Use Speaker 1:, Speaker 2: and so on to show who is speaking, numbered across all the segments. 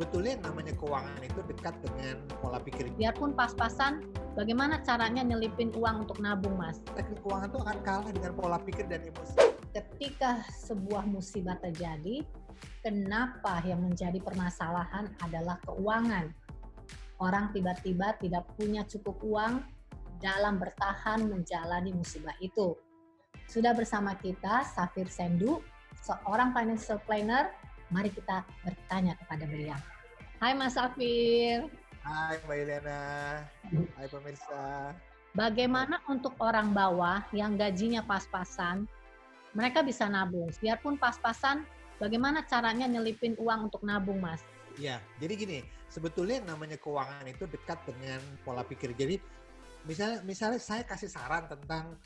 Speaker 1: sebetulnya namanya keuangan itu dekat dengan pola pikir.
Speaker 2: Biarpun pas-pasan, bagaimana caranya nyelipin uang untuk nabung, Mas?
Speaker 1: Teknik keuangan itu akan kalah dengan pola pikir dan emosi.
Speaker 2: Ketika sebuah musibah terjadi, kenapa yang menjadi permasalahan adalah keuangan? Orang tiba-tiba tidak punya cukup uang dalam bertahan menjalani musibah itu. Sudah bersama kita Safir Sendu, seorang financial planner. Mari kita bertanya kepada beliau. Hai Mas Safir.
Speaker 1: Hai Mbak Ilyana. Hai pemirsa.
Speaker 2: Bagaimana untuk orang bawah yang gajinya pas-pasan, mereka bisa nabung? Biarpun pas-pasan, bagaimana caranya nyelipin uang untuk nabung, Mas?
Speaker 1: Ya, jadi gini, sebetulnya namanya keuangan itu dekat dengan pola pikir. Jadi misalnya saya kasih saran tentang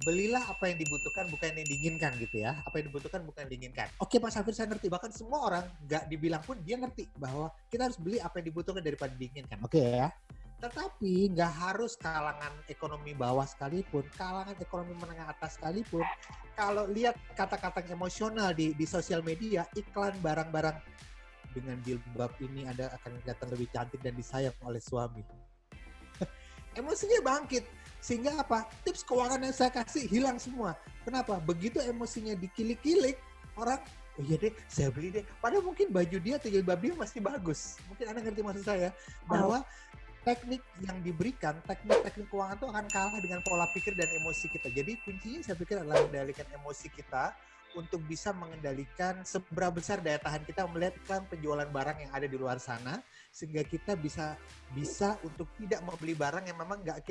Speaker 1: belilah apa yang dibutuhkan bukan yang diinginkan gitu ya. Apa yang dibutuhkan bukan yang diinginkan. Oke Pak Safir, saya ngerti. Bahkan semua orang nggak dibilang pun dia ngerti bahwa kita harus beli apa yang dibutuhkan daripada diinginkan. Oke ya. Tetapi nggak harus kalangan ekonomi bawah sekalipun, kalangan ekonomi menengah atas sekalipun, kalau lihat kata-kata emosional di sosial media, iklan barang-barang dengan jilbab ini ada akan kelihatan lebih cantik dan disayang oleh suami. Emosinya bangkit. Sehingga apa? Tips keuangan yang saya kasih hilang semua. Kenapa? Begitu emosinya dikilik-kilik, orang, oh iya deh, saya beli deh. Padahal mungkin baju dia atau jilbab dia masih bagus. Mungkin Anda ngerti maksud saya. Bahwa teknik yang diberikan, teknik keuangan itu akan kalah dengan pola pikir dan emosi kita. Jadi kuncinya saya pikir adalah mengendalikan emosi kita untuk bisa mengendalikan seberapa besar daya tahan kita melihat iklan penjualan barang yang ada di luar sana, sehingga kita bisa untuk tidak membeli barang yang memang nggak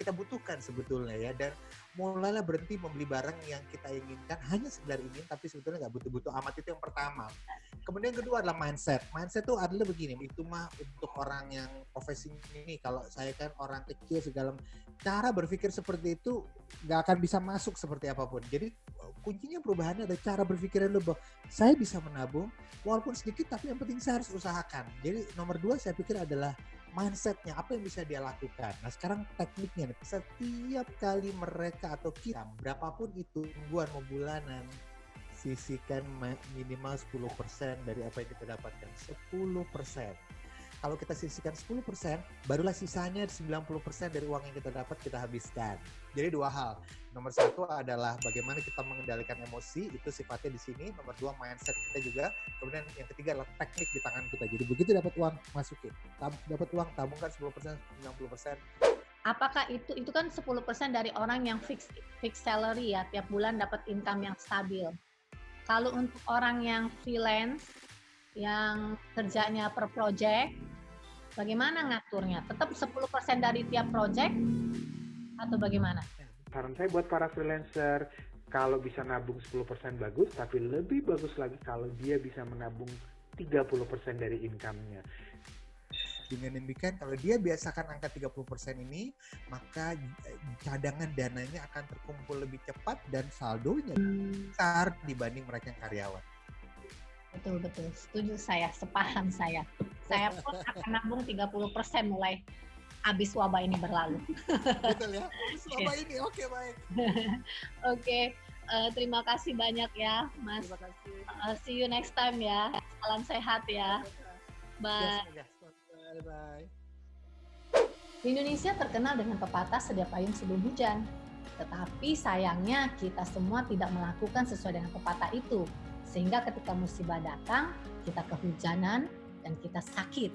Speaker 1: kita butuhkan sebetulnya ya, dan mulailah berhenti membeli barang yang kita inginkan hanya sekedar ingin tapi sebetulnya nggak butuh-butuh amat. Itu yang pertama. Kemudian yang kedua adalah mindset. Mindset itu adalah begini, itu mah untuk orang yang profesi ini, kalau saya kan orang kecil segala cara berpikir seperti itu nggak akan bisa masuk seperti apapun. Jadi kuncinya perubahannya ada cara berpikirnya dulu, bahwa saya bisa menabung walaupun sedikit tapi yang penting saya harus usahakan. Jadi nomor 2 saya pikir adalah mindsetnya, apa yang bisa dia lakukan. Nah sekarang tekniknya nih, setiap kali mereka atau kita berapapun itu mingguan mau bulanan, sisihkan minimal 10% dari apa yang kita dapatkan. 10%. Kalau kita sisihkan 10%, barulah sisanya 90% dari uang yang kita dapat kita habiskan. Jadi 2 hal. Nomor 1 adalah bagaimana kita mengendalikan emosi, itu sifatnya di sini. Nomor 2 mindset kita juga. Kemudian yang ketiga adalah teknik di tangan kita. Jadi begitu dapat uang, masukin. Dapat uang, tabungkan 10%, 90%.
Speaker 2: Apakah itu kan 10% dari orang yang fix salary ya, tiap bulan dapat income yang stabil. Kalau untuk orang yang freelance, yang kerjanya per project, bagaimana ngaturnya? Tetap 10% dari tiap project atau bagaimana?
Speaker 3: Saran saya buat para freelancer, kalau bisa nabung 10% bagus, tapi lebih bagus lagi kalau dia bisa menabung 30% dari income-nya.
Speaker 1: Dengan demikian, kalau dia biasakan angka 30% ini, maka cadangan dananya akan terkumpul lebih cepat dan saldonya besar dibanding mereka yang karyawan.
Speaker 2: Betul, setuju saya, sepaham saya. Saya pun akan nabung 30% mulai habis wabah ini berlalu.
Speaker 1: Betul ya, habis wabah ini, oke baik.
Speaker 2: Oke, terima kasih banyak ya Mas.
Speaker 1: Terima kasih.
Speaker 2: See you next time ya, salam sehat ya. Bye.
Speaker 1: Bye.
Speaker 2: Di Indonesia terkenal dengan pepatah sedia payung sebelum hujan. Tetapi sayangnya kita semua tidak melakukan sesuai dengan pepatah itu. Sehingga ketika musibah datang, kita kehujanan dan kita sakit.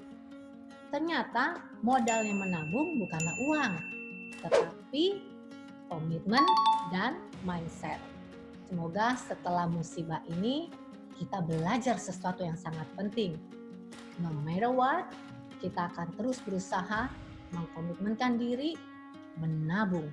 Speaker 2: Ternyata modalnya menabung bukanlah uang, tetapi komitmen dan mindset. Semoga setelah musibah ini, kita belajar sesuatu yang sangat penting. No matter what, kita akan terus berusaha mengkomitmenkan diri menabung.